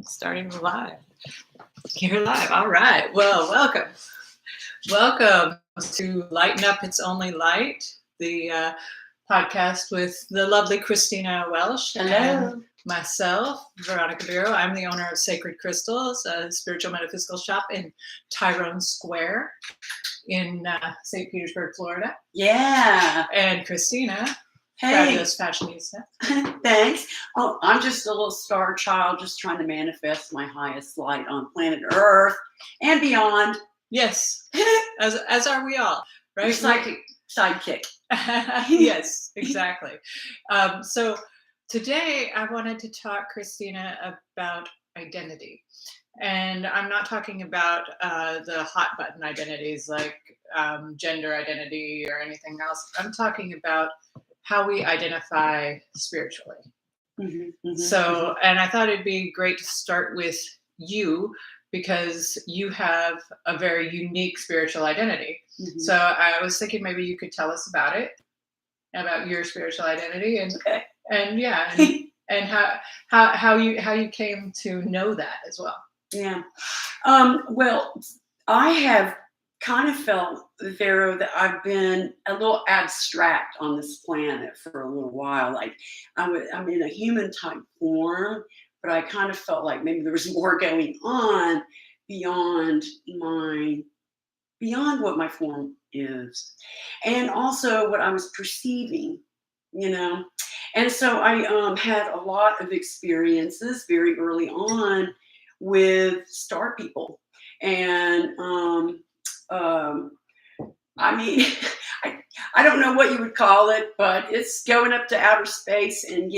Starting live. You're live. All right. Well, welcome. Welcome to Lighten Up, It's Only Light, the podcast with the lovely Christina Welsh. Hello. And myself, Veronica Vero. I'm the owner of Sacred Crystals, a spiritual metaphysical shop in Tyrone Square in St. Petersburg, Florida. Yeah. And Christina, Hey. fabulous fashionista. Thanks. Oh, I'm just a little star child just trying to manifest my highest light on planet Earth and beyond. Yes, as are we all, right? Your psychic sidekick. Yes, exactly. So today I wanted to talk, Christina, about identity. And I'm not talking about the hot button identities like gender identity or anything else. I'm talking about how we identify spiritually. So, and I thought it'd be great to start with you because you have a very unique spiritual identity. So I was thinking maybe you could tell us about it, about your spiritual identity, and how you came to know that as well. Yeah. Well, I have kind of felt, Vero, that I've been a little abstract on this planet for a little while. Like I'm in a human type form, but I kind of felt like maybe there was more going on beyond what my form is, and also what I was perceiving, And so I had a lot of experiences very early on with star people, and I mean, I don't know what you would call it, but it's going up to outer space and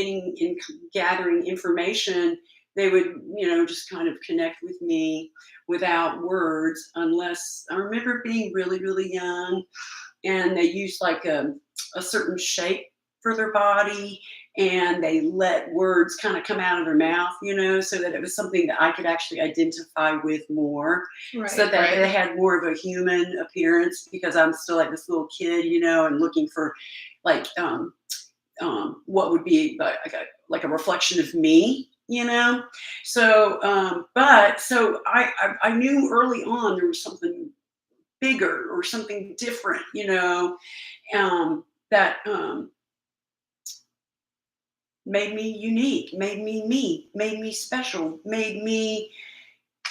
gathering information. They would, just kind of connect with me without words, unless I remember being really, really young, and they used like a certain shape for their body, and they let words kind of come out of their mouth, so that it was something that I could actually identify with more, so that they had more of a human appearance, because I'm still like this little kid, and looking for like what would be like a reflection of me, So, so I knew early on there was something bigger or something different, that made me unique, made me made me special, made me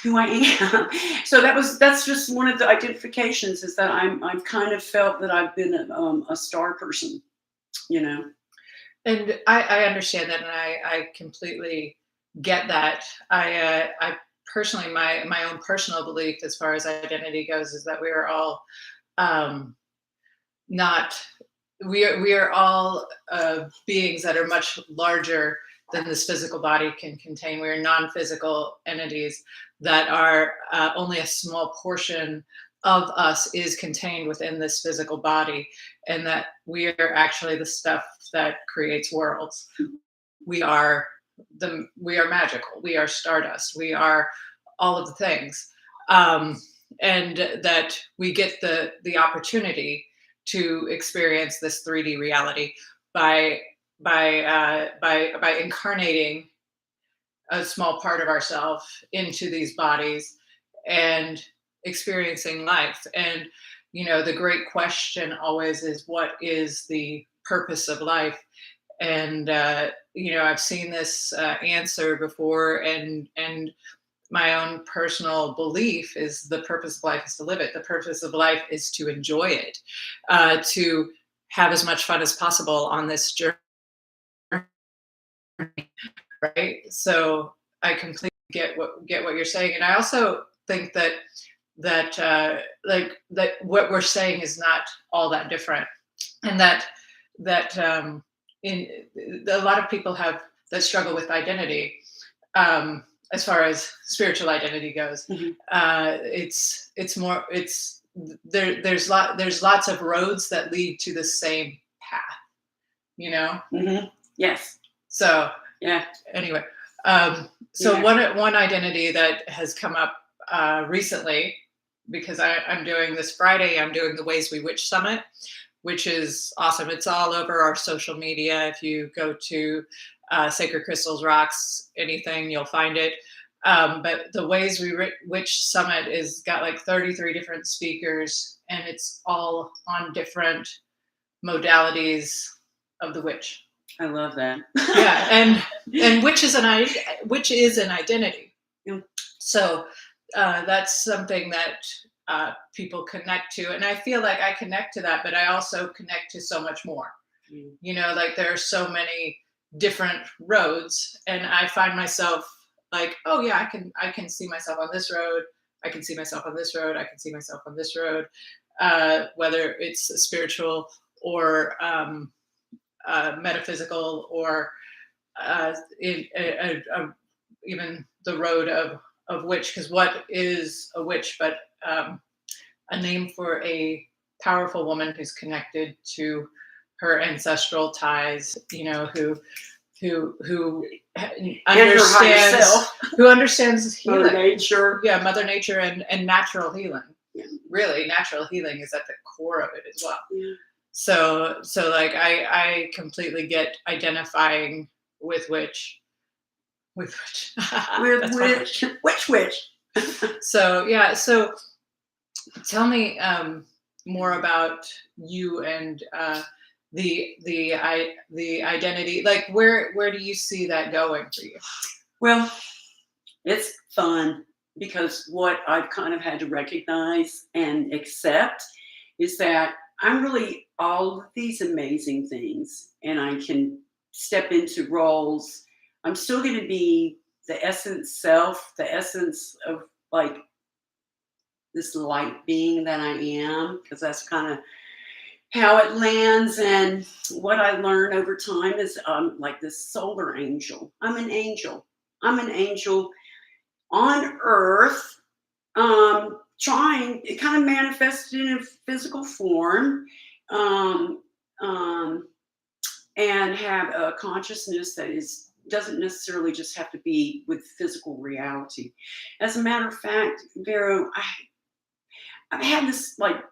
who I am. So that's just one of the identifications, is that I've kind of felt that I've been a star person, And I understand that, and I completely get that. I personally, my own personal belief as far as identity goes is that we are all not we are all beings that are much larger than this physical body can contain. We are non-physical entities that are only a small portion of us is contained within this physical body, and that we are actually the stuff that creates worlds. We are magical. We are stardust. We are all of the things, and that we get the opportunity to experience this 3D reality by incarnating a small part of ourselves into these bodies and experiencing life. And the great question always is, what is the purpose of life? And I've seen this answer before, and my own personal belief is the purpose of life is to live it. The purpose of life is to enjoy it, to have as much fun as possible on this journey, right? So I completely get what you're saying, and I also think that what we're saying is not all that different, and that in a lot of people that struggle with identity. As far as spiritual identity goes, there's lots of roads that lead to the same path, Yes. So yeah. Anyway, so one identity that has come up recently, because I'm doing this Friday, I'm doing the Ways We Witch Summit, which is awesome. It's all over our social media. If you go to Sacred Crystals Rocks anything, you'll find it. But the Ways We Witch Summit is got like 33 different speakers, and it's all on different modalities of the witch. I love that. Yeah, and which is an identity. Yeah. So that's something that people connect to, and I feel like I connect to that, but I also connect to so much more. You know, like there are so many different roads, and I find myself like, oh yeah, I can see myself on this road. I can see myself on this road. I can see myself on this road, whether it's spiritual or metaphysical or even the road of witch. Because what is a witch but a name for a powerful woman who's connected to her ancestral ties, you know, who understands who understands healing. Mother Nature. Yeah, Mother Nature and natural healing. Yeah. Really, natural healing is at the core of it as well. Yeah. So like I completely get identifying with witch. With Witch. So yeah, so tell me more about you and the identity. Like where do you see that going for you? Well, it's fun because what I've kind of had to recognize and accept is that I'm really all of these amazing things, and I can step into roles. I'm still going to be the essence self, the essence of like this light being that I am, because that's kind of how it lands. And what I learn over time is like this solar angel. I'm an angel. I'm an angel on earth, trying, it kind of manifested in a physical form, um, um, and have a consciousness that doesn't necessarily just have to be with physical reality. As a matter of fact, Vero, I've had this like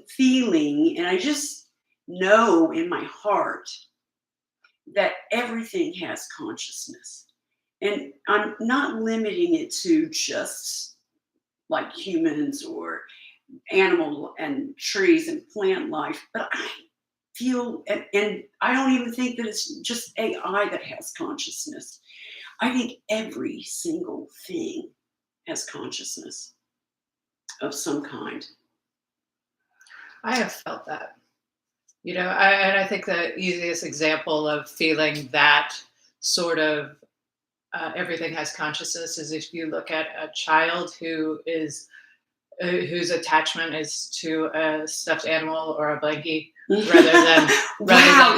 feeling, and I just know in my heart that everything has consciousness. And I'm not limiting it to just like humans or animal and trees and plant life, but I feel, and I don't even think that it's just AI that has consciousness. I think every single thing has consciousness of some kind. I have felt that. You know, and I think the easiest example of feeling that sort of everything has consciousness is if you look at a child whose attachment is to a stuffed animal or a blankie rather than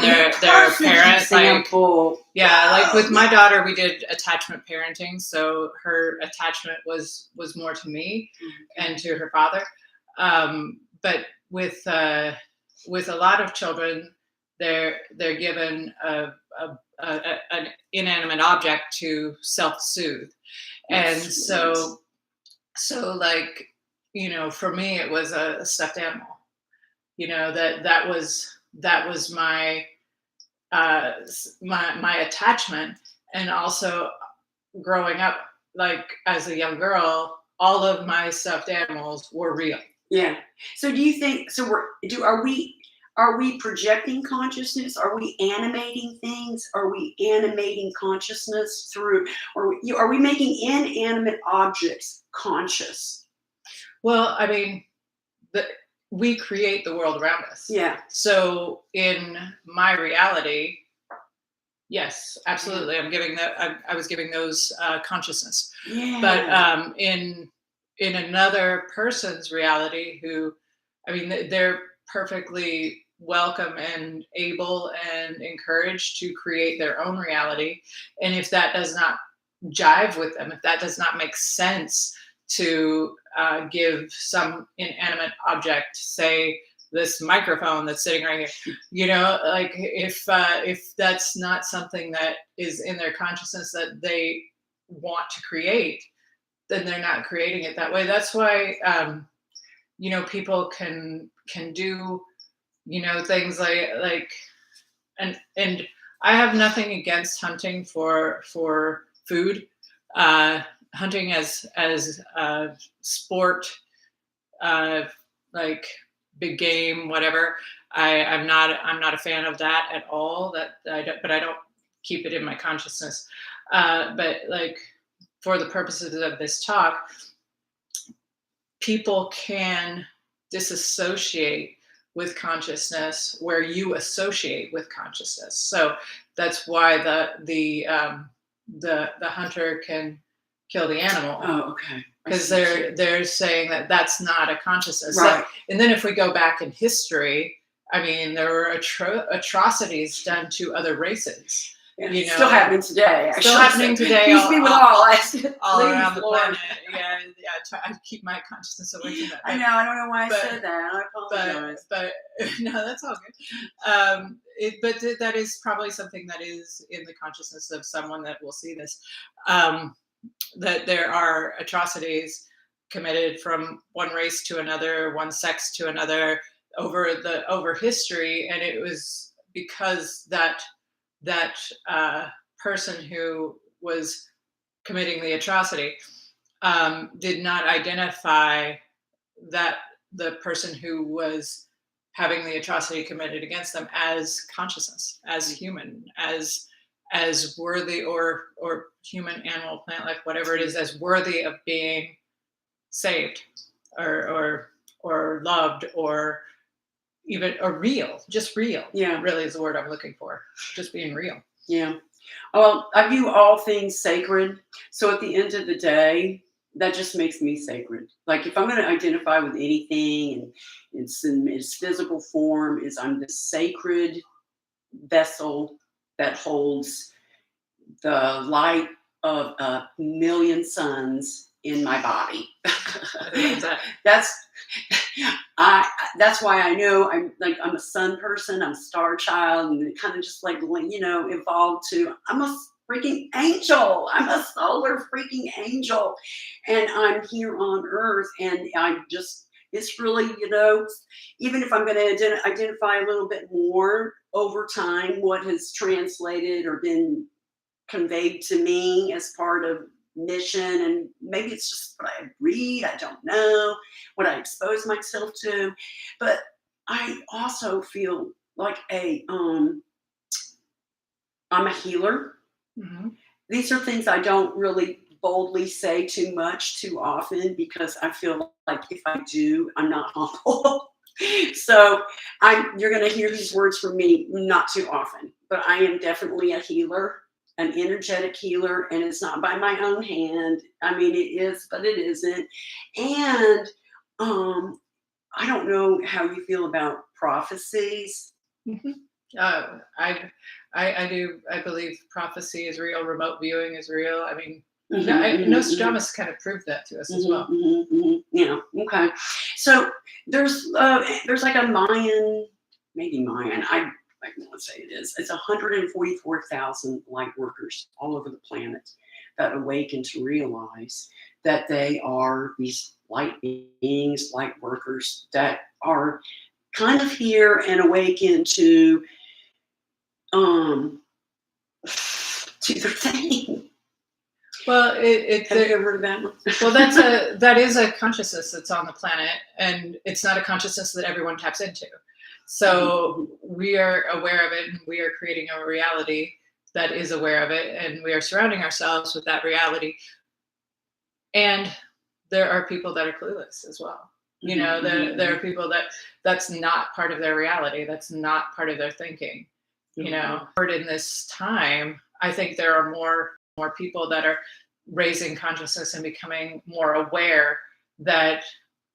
their parent. Example. Like, yeah, like with my daughter, we did attachment parenting, so her attachment was more to me and to her father. But with a lot of children, they're given an inanimate object to self-soothe, and so like, you know, for me it was a stuffed animal. You know, that was my my attachment. And also growing up, like as a young girl, all of my stuffed animals were real. Yeah. So do you think, are we projecting consciousness? Are we animating things? Are we animating consciousness through, or are we making inanimate objects conscious? Well, I mean, we create the world around us. Yeah. So in my reality, yes, absolutely. I was giving those consciousness. Yeah. But in another person's reality, who, I mean, they're perfectly welcome and able and encouraged to create their own reality. And if that does not jive with them, if that does not make sense to give some inanimate object, say this microphone that's sitting right here, you know, like if that's not something that is in their consciousness that they want to create, then they're not creating it that way. That's why you know, people can do, you know, things like and I have nothing against hunting for food. hunting as sport, uh, like big game, whatever. I'm not a fan of that at all. But I don't keep it in my consciousness. But like for the purposes of this talk, people can disassociate with consciousness where you associate with consciousness. So that's why the hunter can kill the animal, Oh, okay. because they're saying that that's not a consciousness. Right. And then if we go back in history, I mean, there were atrocities done to other races. Yeah, You know, still happening today. Actually. still happening today. Peace be with all. All Please, around the Lord. planet. Yeah. I keep my consciousness away from that. I know. I don't know why I but- said that. I apologize. But no, that's all good. But that is probably something that is in the consciousness of someone that will see this. That there are atrocities committed from one race to another, one sex to another over history, and it was because that person who was committing the atrocity did not identify that the person who was having the atrocity committed against them as consciousness, as human, as worthy, or human, animal, plant life, whatever it is, as worthy of being saved or loved, or even or real, just real. Yeah. Really is the word I'm looking for. Just being real. Yeah. Well, I view all things sacred. So at the end of the day, that just makes me sacred. Like if I'm going to identify with anything and it's in its physical form, is I'm the sacred vessel that holds the light of a million suns in my body. That's why I know I'm a sun person. I'm a star child, and it kind of just evolved to I'm a freaking angel. I'm a solar freaking angel, and I'm here on Earth, and it's really, even if I'm going to identify a little bit more over time, what has translated or been conveyed to me as part of mission, and maybe it's just what I read, I don't know, what I expose myself to, but I also feel like I'm a healer. Mm-hmm. These are things I don't really boldly say too much too often, because I feel like if I do, I'm not humble. So you're going to hear these words from me not too often, but I am definitely a healer, an energetic healer, and it's not by my own hand. I mean, it is, but it isn't. And I don't know how you feel about prophecies. Mm-hmm. I do. I believe prophecy is real. Remote viewing is real. I mean, Nostradamus kind of proved that to us as well. Yeah. Okay. So there's like a Mayan, maybe Mayan. I want to say it is. It's 144,000 light workers all over the planet that awaken to realize that they are these light beings, light workers that are kind of here and awaken to their thing. Well, Have you ever heard of that one? Well, that is a consciousness that's on the planet, and it's not a consciousness that everyone taps into. So we are aware of it, and we are creating a reality that is aware of it, and we are surrounding ourselves with that reality. And there are people that are clueless as well. There are people that's not part of their reality. That's not part of their thinking. In this time, I think there are more people that are raising consciousness and becoming more aware that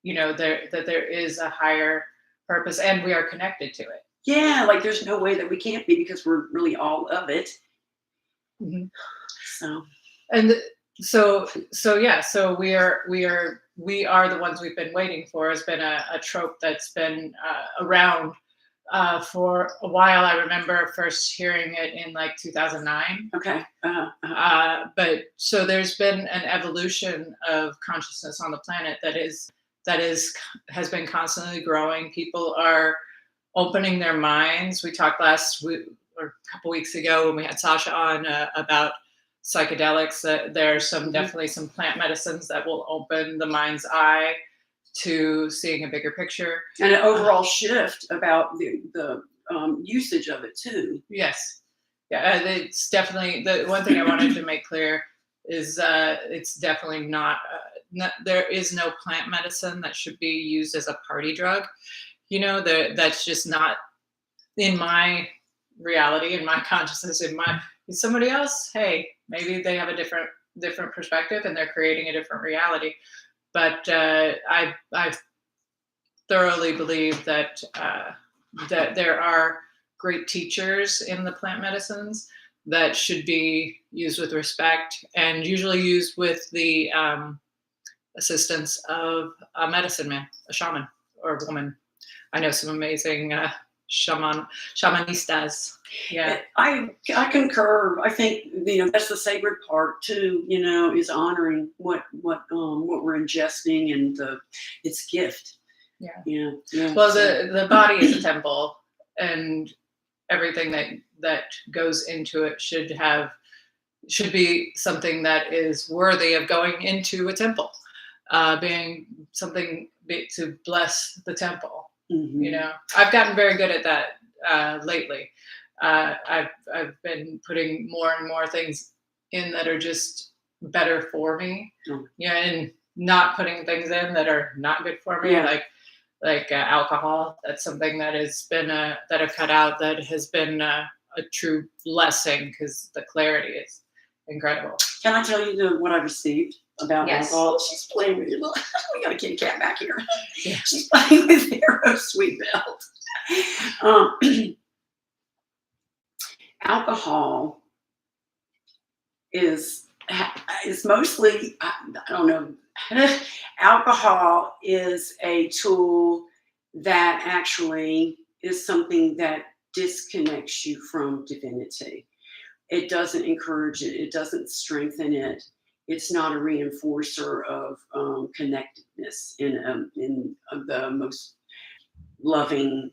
there is a higher purpose, and we are connected to it. Yeah, like there's no way that we can't be, because we're really all of it. Mm-hmm. So we are the ones we've been waiting for. Has been a trope that's been around for a while. I remember first hearing it in like 2009. Okay. But so there's been an evolution of consciousness on the planet that has been constantly growing. People are opening their minds. We talked last week or a couple weeks ago when we had Sasha on about psychedelics. There are some Mhm. definitely some plant medicines that will open the mind's eye to seeing a bigger picture. And an Uh, overall shift about the usage of it too. yes, yeah, it's definitely the one thing I wanted to make clear is it's definitely not. There is no plant medicine that should be used as a party drug. That's just not in my reality, in my consciousness, in somebody else. Hey, maybe they have a different perspective and they're creating a different reality. But I thoroughly believe that there are great teachers in the plant medicines that should be used with respect and usually used with the assistance of a medicine man, a shaman or a woman. I know some amazing shaman shamanistas. Yeah, I concur. I think that's the sacred part too. Is honoring what we're ingesting and its gift. yeah. Yeah, yeah. Well, So the body is a temple, and everything that goes into it should be something that is worthy of going into a temple, being something to bless the temple. mhm. I've gotten very good at that lately. I've been putting more and more things in that are just better for me. Oh, Yeah, and not putting things in that are not good for me, yeah. like alcohol. That's something that has been that I've cut out. That has been a true blessing because the clarity is incredible. Can I tell you what I received about Yes. alcohol? She's playing with your we got a kitty cat back here. Yeah. She's playing with Vero sweet belt. Um, alcohol is is mostly I don't know. Alcohol is a tool that actually is something that disconnects you from divinity. It doesn't encourage it. It doesn't strengthen it. It's not a reinforcer of connectedness in the most loving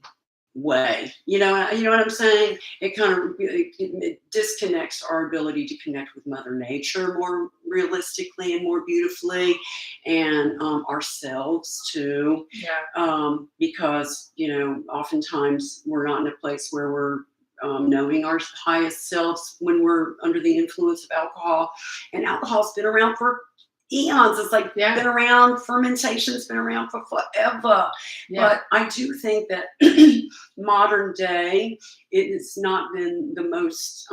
way. You know what I'm saying? It disconnects our ability to connect with Mother Nature more realistically and more beautifully, and ourselves too. Yeah. Because oftentimes we're not in a place where we're knowing our highest selves when we're under the influence of alcohol. And alcohol's been around for eons. It's like Yeah. been around. Fermentation's been around for forever. Yeah. But I do think that modern day, it has not been the most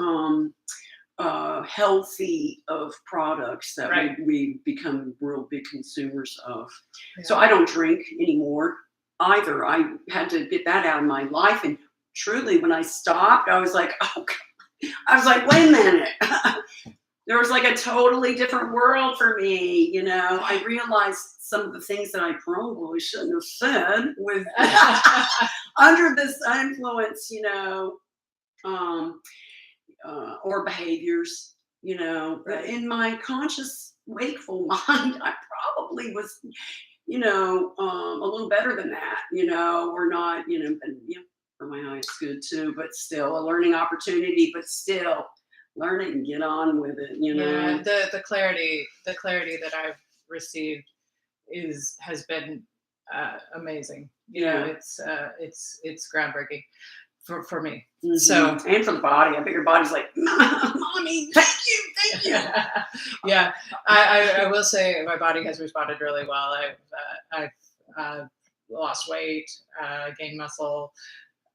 healthy of products that Right. we become real big consumers of. Yeah. So I don't drink anymore either. I had to get that out of my life. And truly, when I stopped, I was like, oh, I was like, wait a minute. There was like a totally different world for me. I realized some of the things that I probably shouldn't have said with under this influence, um, or behaviors, Right. in my conscious, wakeful mind, I probably was, a little better than that, or not, and, for my highest good too, but still a learning opportunity, but still learn it and get on with it, Yeah, the clarity that I've received has been amazing. Yeah. It's groundbreaking for me. Mhm. So And for the body. I bet your body's like, mommy, thank you. yeah, I will say my body has responded really well. I've lost weight, gained muscle,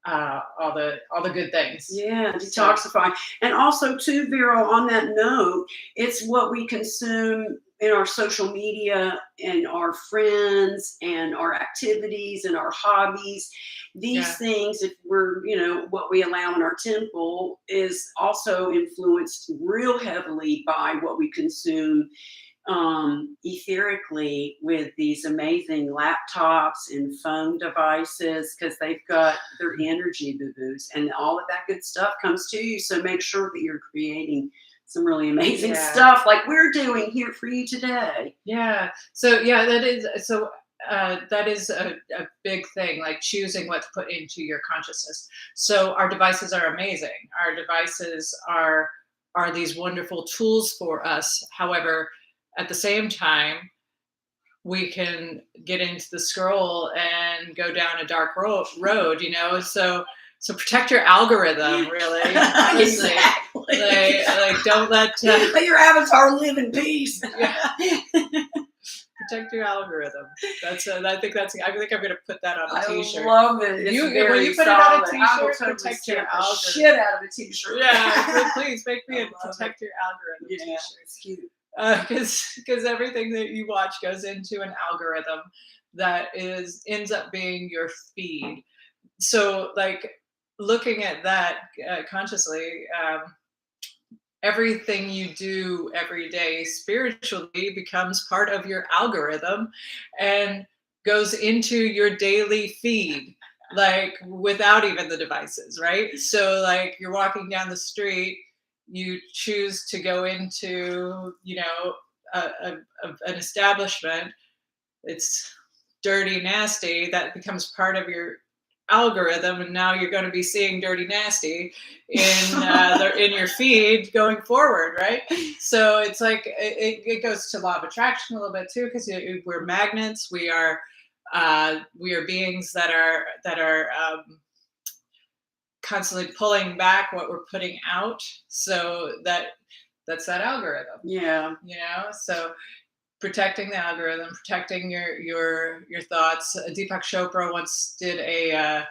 all the good things. Yeah, So detoxify. And also, too, Vero, on that note, it's what we consume in our social media and our friends and our activities and our hobbies. yeah, These things, if we're, what we allow in our temple is also influenced real heavily by what we consume etherically with these amazing laptops and phone devices because they've got their energy boo-boos and all of that good stuff comes to you. So make sure that you're creating some really amazing yeah. stuff like we're doing here for you today. Yeah. So yeah, that is a big thing, like choosing what to put into your consciousness. So our devices are amazing. Our devices are are these wonderful tools for us. However, at the same time, we can get into the scroll and go down a dark road, so protect your algorithm, really, honestly. Exactly. Like don't let Let your avatar live in peace. protect your algorithm. I think I'm gonna put that on a t-shirt. I love it. It's very When you put solid. it on a I will t-shirt, totally protect your stamp the algorithm. shit out of a t-shirt. Yeah, please make me I a love protect your algorithm Yeah, t-shirt. it's cute. Because everything that you watch goes into an algorithm that ends up being your feed. So like looking at that consciously, everything you do every day spiritually becomes part of your algorithm and goes into your daily feed, like without even the devices, right? So like you're walking down the street, you choose to go into an establishment. It's dirty, nasty. That becomes part of your algorithm, and now you're going to be seeing dirty, nasty in your feed going forward, right? So it's like it goes to law of attraction a little bit too, because we're magnets. We are beings that are constantly pulling back what we're putting out. So that's that algorithm. Yeah. So protecting the algorithm, protecting your thoughts. Deepak Chopra once did a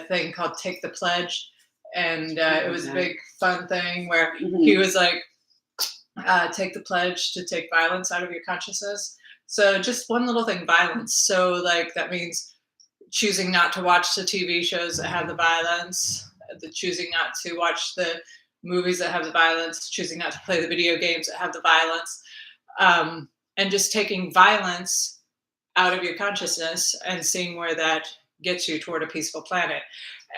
thing called "Take the Pledge," and it was a big fun thing where he was like, "Take the pledge to take violence out of your consciousness." So just one little thing, violence. So like that means choosing not to watch the TV shows that have the violence, choosing not to watch the movies that have the violence, choosing not to play the video games that have the violence. And just taking violence out of your consciousness and seeing where that gets you toward a peaceful planet.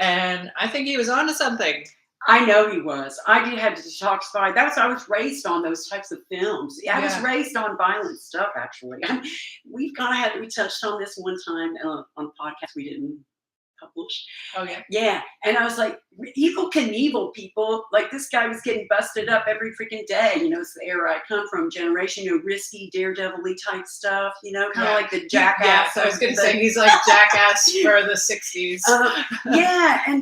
And I think he was onto something. I know he was. I did have to detoxify. I was raised on those types of films. I was raised on violent stuff, actually. We touched on this one time on the podcast we didn't publish. Oh, yeah. Yeah. And I was like, Evil Knievel, people. Like, this guy was getting busted up every freaking day. It's the era I come from, generation, risky, daredevil-y type stuff, kind of like the Jackass. Yeah, so I was going to say, he's like Jackass for the 60s.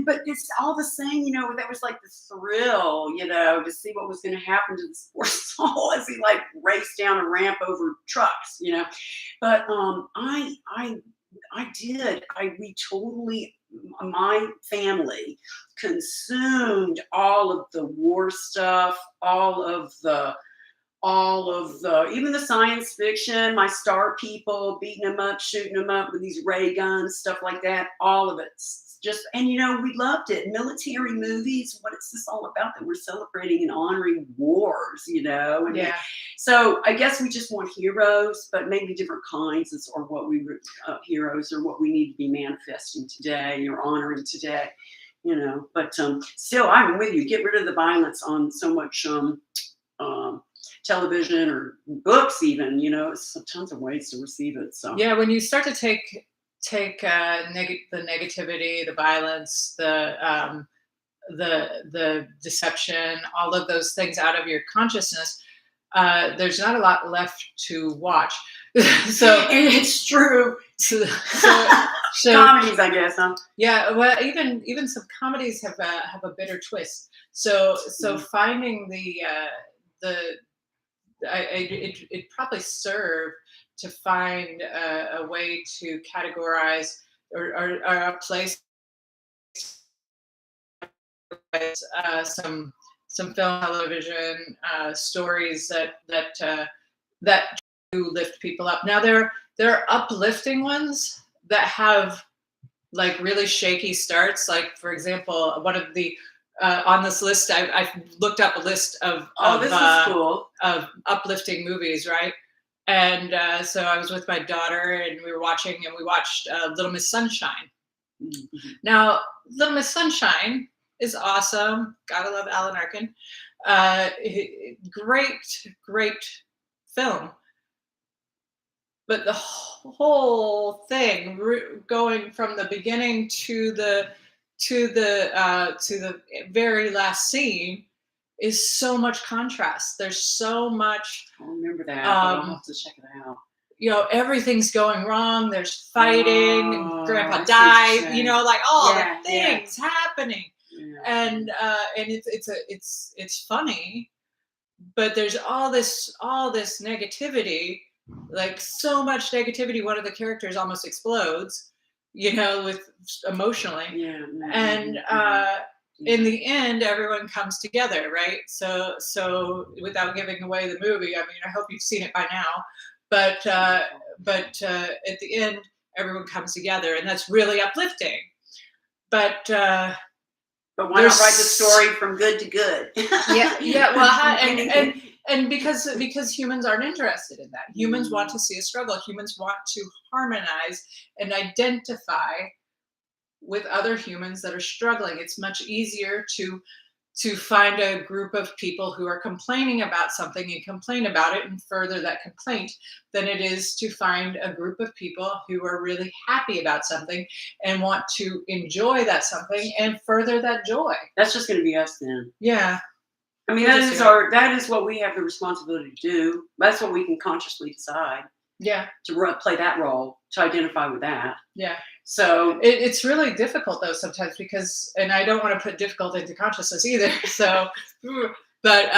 But it's all the same, that was like the thrill, to see what was going to happen to this poor soul as he like raced down a ramp over trucks, But my family consumed all of the war stuff, all of the even the science fiction, my star people beating them up, shooting them up with these ray guns, stuff like that. All of it. And we loved it. Military movies. What is this all about that we're celebrating and honoring wars, And yeah. So I guess we just want heroes, but maybe different kinds or what heroes or what we need to be manifesting today or honoring today, But still, I'm with you. Get rid of the violence on so much television or books, even. It's tons of ways to receive it. So yeah, when you start to take the negativity, the violence, the deception, all of those things out of your consciousness, there's not a lot left to watch. So it's true. So Comedies, I guess, huh? Yeah, well, even some comedies have a bitter twist. So finding it probably served to find a way to categorize or a place some film, television stories that do lift people up. Now there are uplifting ones that have like really shaky starts. Like for example, one of the on this list, I've looked up a list of this is cool. of uplifting movies, right? And so I was with my daughter, and we watched Little Miss Sunshine. Mm-hmm. Now, Little Miss Sunshine is awesome. Gotta love Alan Arkin. Great film. But the whole thing, going from the beginning to the very last scene, is so much contrast. There's so much, I don't remember that, but I'll um, have to check it out. everything's going wrong. There's fighting. Oh, Grandpa I see what you're died. saying. Like all the Yeah, yeah, things happening, yeah. and it's funny, but there's all this negativity, like so much negativity. One of the characters almost explodes, with emotionally, Yeah. and in the end, everyone comes together, right? So without giving away the movie, I mean, I hope you've seen it by now, but at the end, everyone comes together, and that's really uplifting. But But why not write the there's story from good to good? yeah, well, From and beginning. and because humans aren't interested in that. Humans want to see a struggle. Humans want to harmonize and identify with other humans that are struggling. It's much easier to find a group of people who are complaining about something and complain about it and further that complaint than it is to find a group of people who are really happy about something and want to enjoy that something and further that joy. That's just going to be us then. Yeah, I mean, we'll just do it. that is what we have the responsibility to do. That's what we can consciously decide Yeah, to play that role, to identify with that. yeah. So, It's really difficult though sometimes because, and I don't want to put difficult into consciousness either. So, but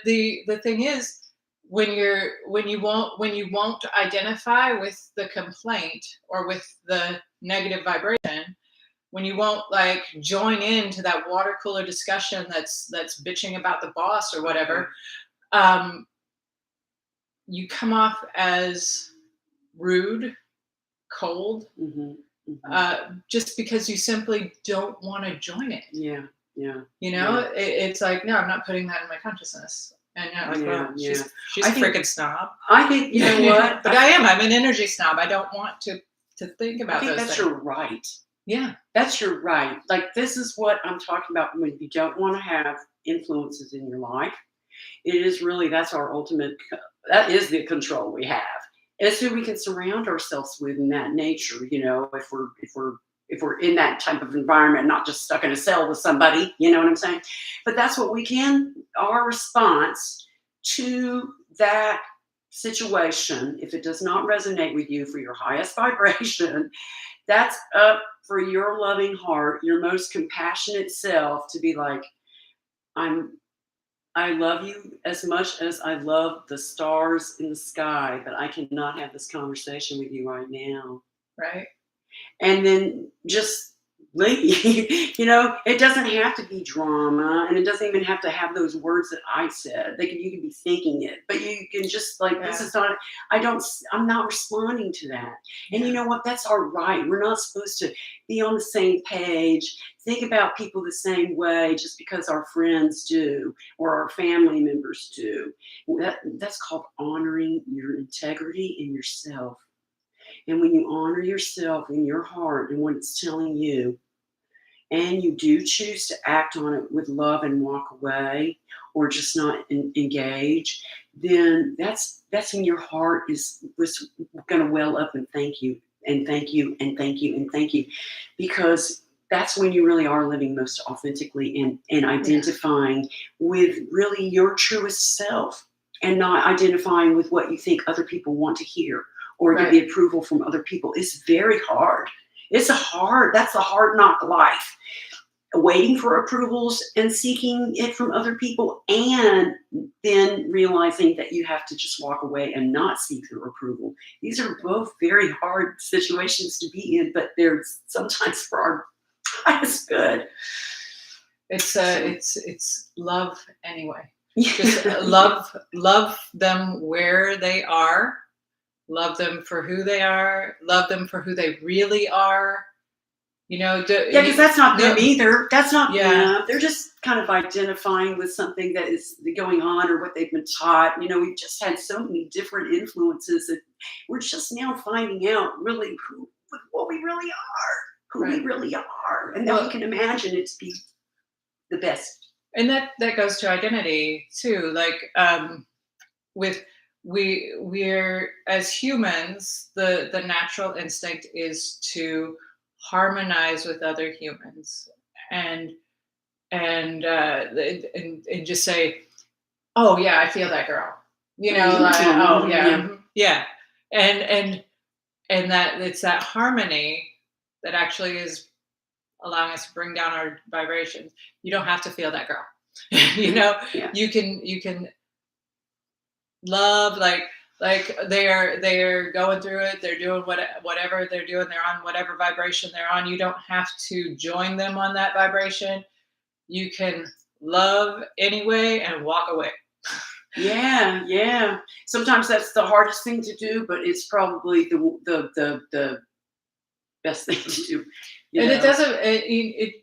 the thing is, when you won't identify with the complaint or with the negative vibration, when you won't like join into that water cooler discussion that's bitching about the boss or whatever, um, you come off as rude, cold, mhm, mhm. just because you simply don't want to join it. Yeah, yeah, It's like, no, I'm not putting that in my consciousness. And you're like, yeah, well, yeah. she's I a think freaking snob. I think you know what? But I'm an energy snob. I don't want to think I about think those that's things. your right. Yeah, That's your right. Like this is what I'm talking about when you don't want to have influences in your life. It is really that's our ultimate. That is the control we have. It's who we can surround ourselves with in that nature. If we're in that type of environment, not just stuck in a cell with somebody. You know what I'm saying? But that's what we can. Our response to that situation, if it does not resonate with you for your highest vibration, that's up for your loving heart, your most compassionate self to be like, I'm I love you as much as I love the stars in the sky, but I cannot have this conversation with you right now. right. And then just leave. It doesn't have to be drama, and it doesn't even have to have those words that I said. You can be thinking it, but you can just like this Yeah. is not. I'm not responding to that. And you Yeah. know what? That's our right. We're not supposed to be on the same page. Think about people the same way just because our friends do or our family members do. That's called honoring your integrity in yourself. And when you honor yourself in your heart and what it's telling you, and you do choose to act on it with love and walk away or just not engage, then that's when your heart was going to well up and thank you and thank you and thank you and thank you, because that's when you really are living most authentically and identifying with really your truest self and not identifying with what you think other people want to hear or get the approval from other people. It's very hard. That's a hard knock life. Waiting for approvals and seeking it from other people, and then realizing that you have to just walk away and not seek their approval. These are both very hard situations to be in, but they're sometimes for our highest good. It's love anyway. Just love them where they are. Love them for who they are. Love them for who they really are. Because that's not them either. That's not Yeah. them. They're just kind of identifying with something that is going on or what they've been taught. We've just had so many different influences that we're just now finding out really what we really are, who we really are, and then we can imagine it to be the best. And that goes to identity too. Like with we're as humans, the natural instinct is to harmonize with other humans, and and just say, "Oh yeah, I feel that girl." Like, "Oh Mhm, yeah, yeah. mhm, yeah," and and and that it's that harmony that actually is allowing us to bring down our vibrations. You don't have to feel that girl. you know, Yeah. you can love like they're going through it. They're doing whatever they're doing. They're on whatever vibration they're on. You don't have to join them on that vibration. You can love anyway and walk away. Yeah, yeah. Sometimes that's the hardest thing to do, but it's probably the best thing to do, you And it know? doesn't.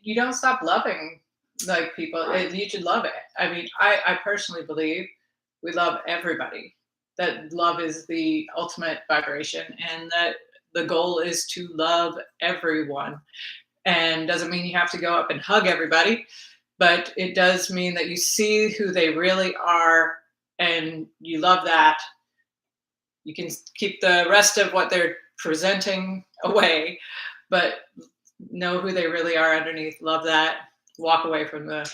You don't stop loving like people. Right. You should love it. I mean, I personally believe we love everybody. That love is the ultimate vibration, and that the goal is to love everyone. And doesn't mean you have to go up and hug everybody, but it does mean that you see who they really are, and you love that. You can keep the rest of what they're presenting away, but know who they really are underneath. Love that. Walk away from the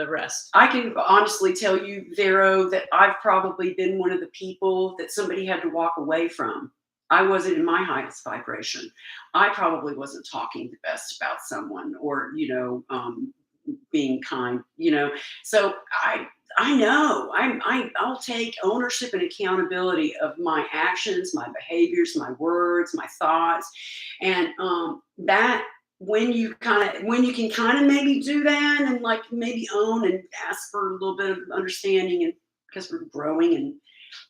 rest. I can honestly tell you, Vero, that I've probably been one of the people that somebody had to walk away from. I wasn't in my highest vibration. I probably wasn't talking the best about someone, or being kind. So I know I'll take ownership and accountability of my actions, my behaviors, my words, my thoughts, and that when you can kind of maybe do that, and like maybe own and ask for a little bit of understanding, and because we're growing, and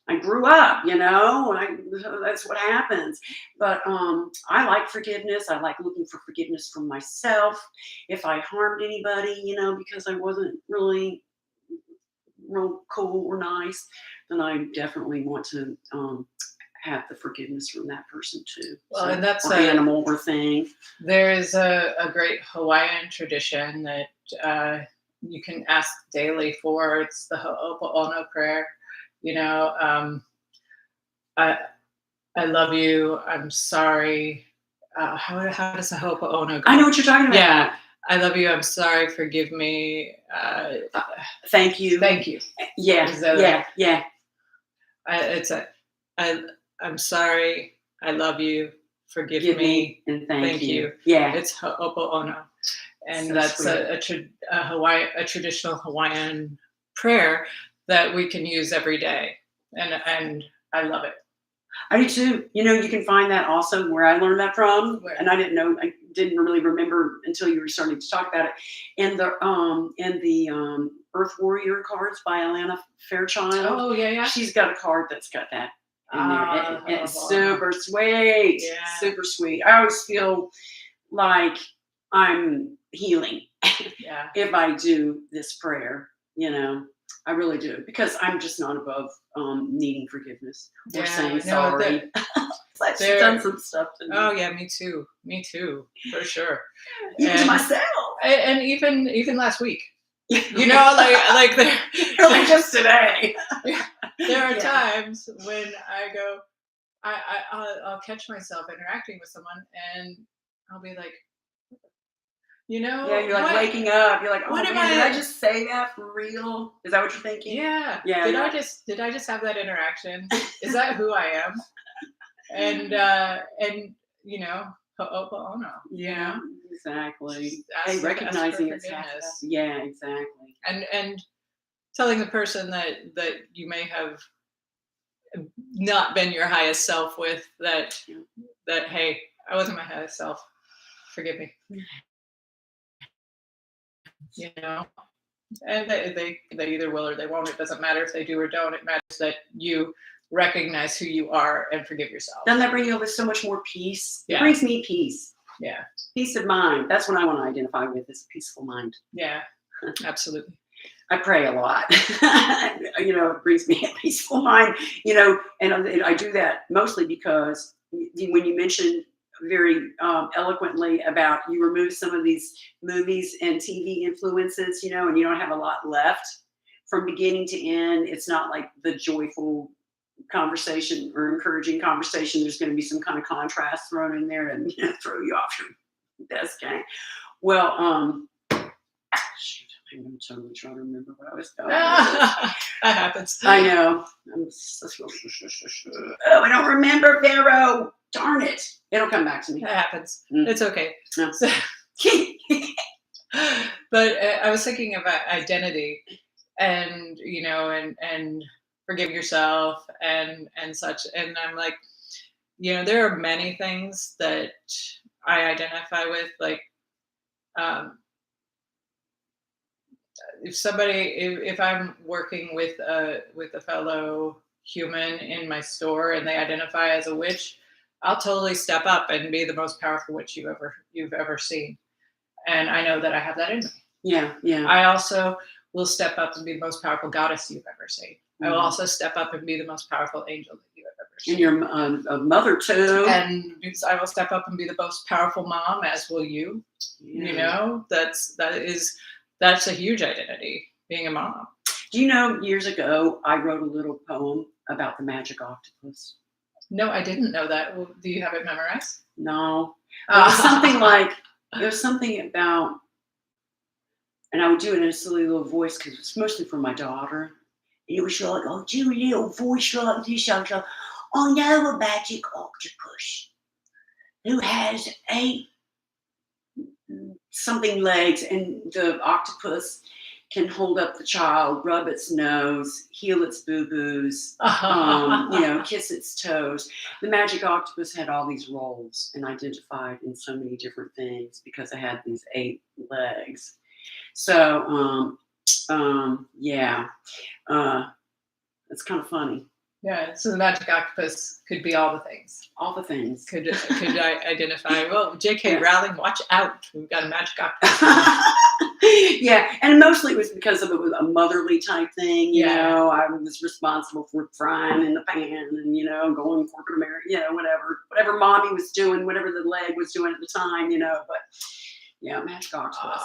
I grew up, that's what happens. But I like forgiveness. I like looking for forgiveness from myself if I harmed anybody, because I wasn't really real cool or nice. Then I definitely want to have the forgiveness from that person too. Well, So, and that's or animal or thing. there is a great Hawaiian tradition that you can ask daily for. It's the Ho'oponopono prayer. You know, I I love you. I'm sorry. How does the Ho'oponopono I go? know what you're talking about. Yeah, I love you. I'm sorry. Forgive me. Thank you. Thank you. Yeah, Is that yeah, yeah. it's a I I'm sorry. I love you. Forgive Give me. me and Thank you. Yeah, It's Ho'oponopono, and so that's sweet. a traditional Hawaiian prayer that we can use every day, and I love it. I do too. You can find that also where I learned that from, Where? and I didn't really remember until you were starting to talk about it. In the Earth Warrior cards by Alana Fairchild. Oh yeah, yeah. She's got a card that's got that in there. And it's Ho'oponopono. super sweet. Yeah. Super sweet. I always feel like I'm healing Yeah. if I do this prayer. I really do, because I'm just not above needing forgiveness or saying sorry. I've done some stuff to me. Oh yeah, me too. Me too, for sure. Even to And myself. and even last week, like there, Really just today. there are Yeah. times when I go, I'll catch myself interacting with someone, and I'll be like, Yeah, you're like what? waking up. You're like, oh What man, am did I? I just say that for real? Is that what you're thinking? Yeah. Yeah. Did yeah. I just have that interaction? Is that who I am? And Ho'oponopono. Yeah, exactly. Ask for Recognizing it's forgiveness. yeah, exactly. And telling the person that you may have not been your highest self with Yeah. that hey, I wasn't my highest self. Forgive me. You know, and they either will or they won't. It doesn't matter if they do or don't. It matters that you recognize who you are and forgive yourself. Doesn't that bring you with so much more peace? Yeah. It brings me peace. Yeah. Peace of mind. That's what I want to identify with, is a peaceful mind. Yeah. Absolutely. I pray a lot. It brings me a peaceful mind, and I do that mostly because when you mentioned very eloquently about you remove some of these movies and TV influences, and you don't have a lot left from beginning to end. It's not like the joyful conversation or encouraging conversation. There's going to be some kind of contrast thrown in there to throw you off your best game. Well, shoot, I'm totally trying to remember what I was going. That happens. I know. Oh, I don't remember, Vero. Darn it. It'll come back to me. That happens. Mm. It's okay. No. So, but I was thinking about identity, and and forgive yourself and such. And I'm like, there are many things that I identify with, like, um, if I'm working with a fellow human in my store and they identify as a witch, I'll totally step up and be the most powerful witch you've ever seen. And I know that I have that in me. Yeah, yeah. I also will step up and be the most powerful goddess you've ever seen. I will also step up and be the most powerful angel that you have ever seen. And your a mother too. And I will step up and be the most powerful mom, as will you. Yeah. That's a huge identity, being a mom. Do you know, years ago, I wrote a little poem about the magic octopus? No, I didn't know that. Well, do you have it memorized? No. It was something like, there's something about, and I would do it in a silly little voice because it's mostly for my daughter. And it was like, oh, do a little voice like this. I was like, I know a magic octopus who has 8 something legs, and the octopus can hold up the child, rub its nose, heal its boo-boos, kiss its toes. The magic octopus had all these roles and identified in so many different things because it had these 8 legs. So, yeah, it's kind of funny. Yeah, so the magic octopus could be all the things. All the things. Could identify, well, J.K. Rowling, watch out. We've got a magic octopus. Yeah, and mostly it was because of it was a motherly type thing. You know, I was responsible for frying in the pan and, going corporate America, whatever mommy was doing, whatever the leg was doing at the time, but yeah, magic octopus.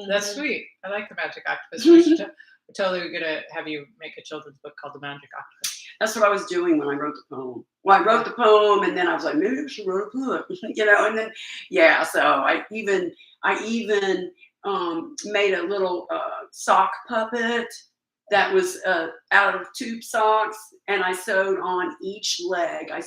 That's sweet. I like the magic octopus. We're totally going to have you make a children's book called The Magic Octopus. That's what I was doing when I wrote the poem. Well, I wrote the poem, and then I was like, maybe I should write a book, and then, yeah, so I even made a little sock puppet that was out of tube socks, and I sewed on each leg. I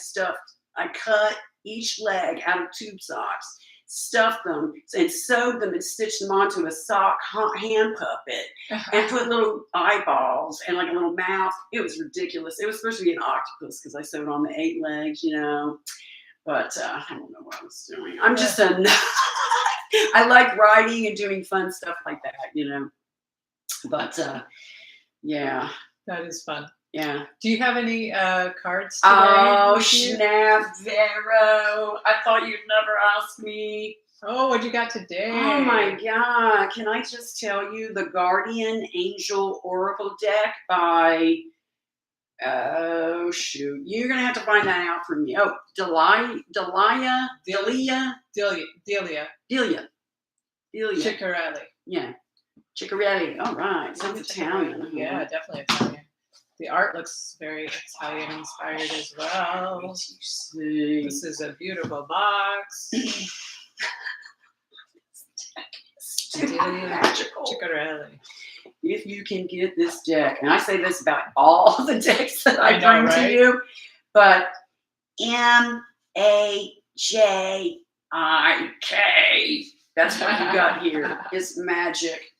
cut each leg out of tube socks, stuffed them, and sewed them and stitched them onto a sock hand puppet, and put little eyeballs and like a little mouth. It was ridiculous. It was supposed to be an octopus because I sewed on the 8 legs, but I don't know what I was doing. I'm just I like writing and doing fun stuff like that, but yeah. That is fun. Yeah. Do you have any cards today? Oh, snap, Vero. I thought you'd never ask me. Oh, what you got today? Oh my God. Can I just tell you the Guardian Angel Oracle deck by, oh shoot. You're going to have to find that out for me. Oh, Delia. Ciccarelli. Yeah. Ciccarelli. All right. Sounds Italian. Yeah, definitely Italian. The art looks very Italian inspired as well. This is a beautiful box. Magical. Ciccarelli. If you can get this deck, and I say this about all the decks that I bring to you, but MAJIK. That's what you got here. It's magic.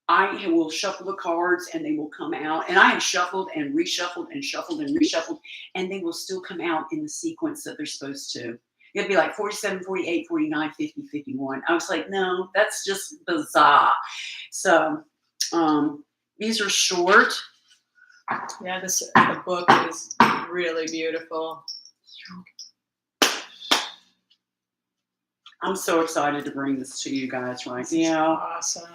I will shuffle the cards and they will come out. And I have shuffled and reshuffled and shuffled and reshuffled, and they will still come out in the sequence that they're supposed to. It'd be like 47, 48, 49, 50, 51. I was like, no, that's just bizarre. So these are short. Yeah, the book is really beautiful. I'm so excited to bring this to you guys right This now. Awesome.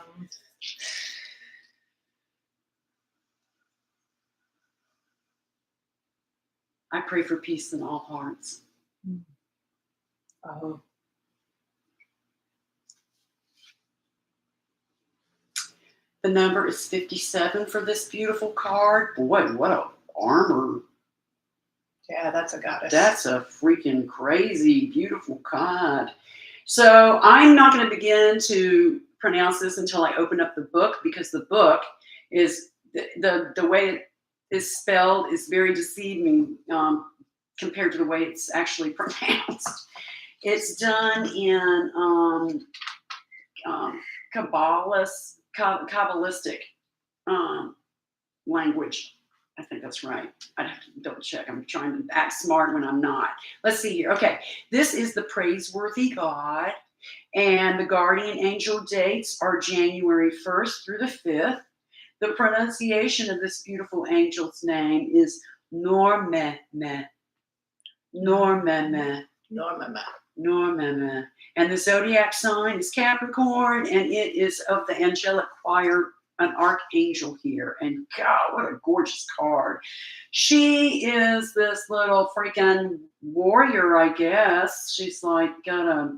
I pray for peace in all hearts. Oh. The number is 57 for this beautiful card. Boy, what a armor. Yeah, that's a goddess. That's a freaking crazy, beautiful card. So I'm not going to begin to pronounce this until I open up the book, because the book is the way it is spelled is very deceiving compared to the way it's actually pronounced. It's done in Kabbalistic language. I think that's right. I'd have to double check. I'm trying to act smart when I'm not. Let's see here. Okay, this is the praiseworthy God, and the guardian angel dates are January 1st through the 5th. The pronunciation of this beautiful angel's name is Normeme. Normeme. Normama. Normeme. And the zodiac sign is Capricorn, and it is of the angelic choir, an archangel here. And God, what a gorgeous card. She is this little freaking warrior, I guess. She's like got a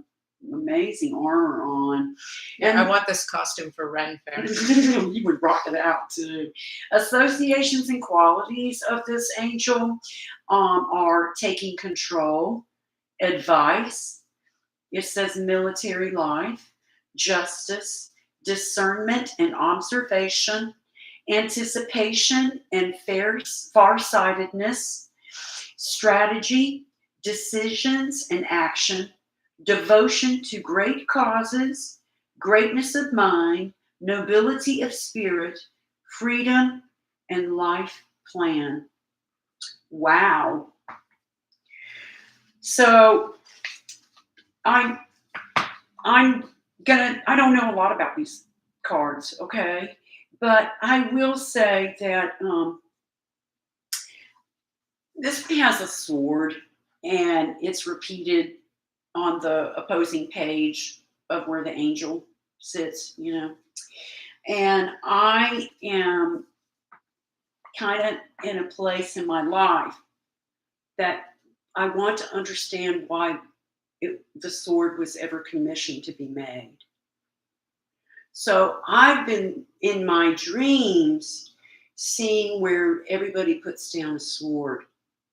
amazing armor on. Yeah, And I want this costume for Ren Fair. you would rock it out too. Associations and qualities of this angel are taking control, advice. It says military life, justice, discernment and observation, anticipation and farsightedness, strategy, decisions and action, devotion to great causes, greatness of mind, nobility of spirit, freedom, and life plan. Wow. So I don't know a lot about these cards, okay? But I will say that this one has a sword, and it's repeated on the opposing page of where the angel sits, you know. And I am kind of in a place in my life that I want to understand why the sword was ever commissioned to be made. So I've been in my dreams seeing where everybody puts down a sword,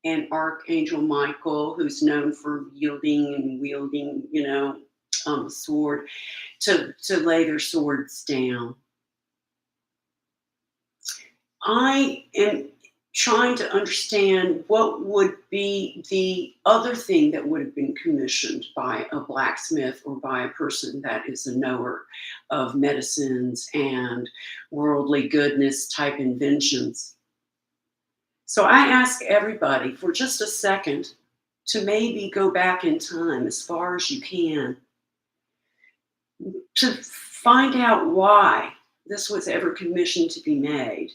and Archangel Michael, who's known for wielding and wielding, you know, sword, to lay their swords down. I am trying to understand what would be the other thing that would have been commissioned by a blacksmith or by a person that is a knower of medicines and worldly goodness type inventions. So I ask everybody for just a second to maybe go back in time as far as you can to find out why this was ever commissioned to be made,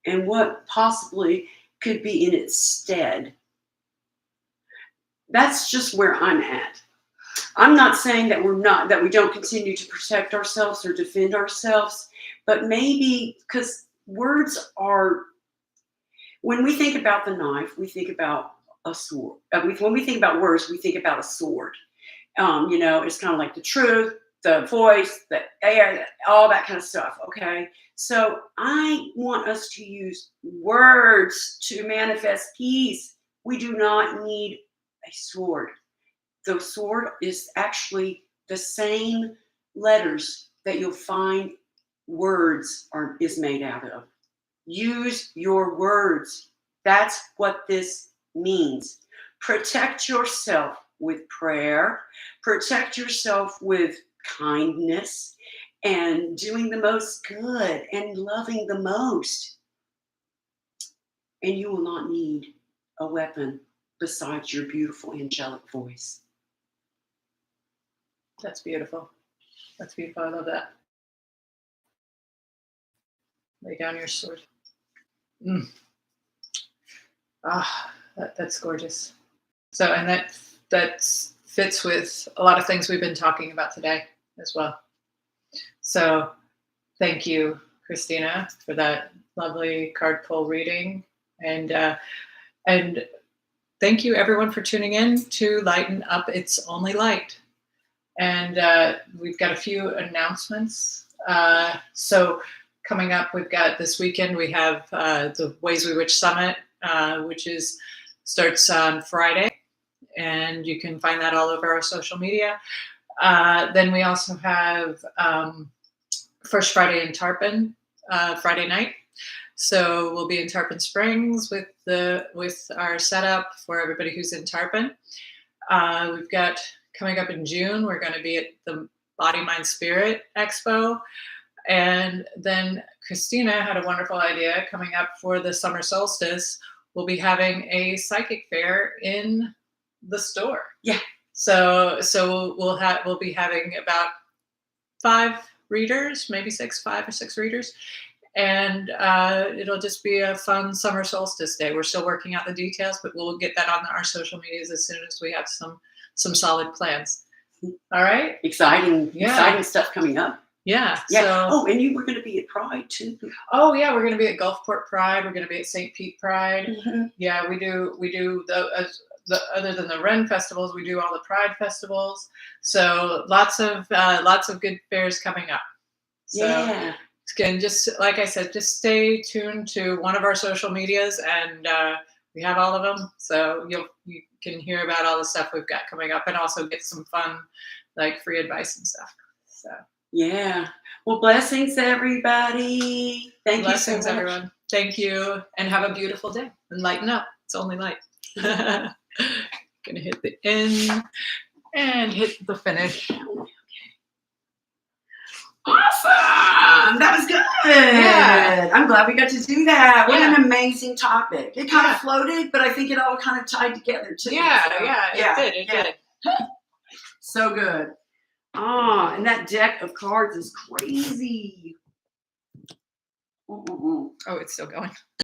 and what possibly could be in its stead. That's just where I'm at. I'm not saying that we don't continue to protect ourselves or defend ourselves, but maybe because words are, when we think about the knife, we think about a sword. When we think about words, we think about a sword. You know, it's kind of like the truth, the voice, the air, all that kind of stuff, okay? So I want us to use words to manifest peace. We do not need a sword. The sword is actually the same letters that you'll find words is made out of. Use your words. That's what this means. Protect yourself with prayer. Protect yourself with kindness and doing the most good and loving the most. And you will not need a weapon besides your beautiful angelic voice. That's beautiful. That's beautiful. I love that. Lay down your sword. That's gorgeous. So, and that fits with a lot of things we've been talking about today as well. So thank you, Christina, for that lovely card pull reading. And thank you everyone for tuning in to Lighten Up. It's Only Light. And we've got a few announcements. So coming up, we've got this weekend, we have the Ways We Witch Summit, which starts on Friday. And you can find that all over our social media. Then we also have First Friday in Tarpon, Friday night. So we'll be in Tarpon Springs with our setup for everybody who's in Tarpon. We've got coming up in June. We're going to be at the Body Mind Spirit Expo, and then Christina had a wonderful idea coming up for the summer solstice. We'll be having a psychic fair in the store. Yeah. So we'll be having about 5 readers, maybe 5 or 6 readers, and it'll just be a fun summer solstice day. We're still working out the details, but we'll get that on our social medias as soon as we have some solid plans. All right. Exciting stuff coming up. Yeah. Yeah. And you were going to be at Pride too. Oh yeah, we're going to be at Gulfport Pride. We're going to be at St. Pete Pride. Mm-hmm. Yeah, we do the other than the Ren festivals, we do all the Pride festivals. So lots of good fairs coming up. So Yeah. again, just like I said, just stay tuned to one of our social medias, and we have all of them. So you can hear about all the stuff we've got coming up, and also get some fun, like free advice and stuff. So yeah. Well, blessings, everybody. Blessings, everyone. Thank you, and have a beautiful day. And lighten up. It's only light. Gonna hit the end and hit the finish. Awesome! That was good. Yeah. I'm glad we got to do that. What Yeah. an amazing topic. It kind of floated, but I think it all kind of tied together too. It did. So good. And that deck of cards is crazy. Oh, it's still going.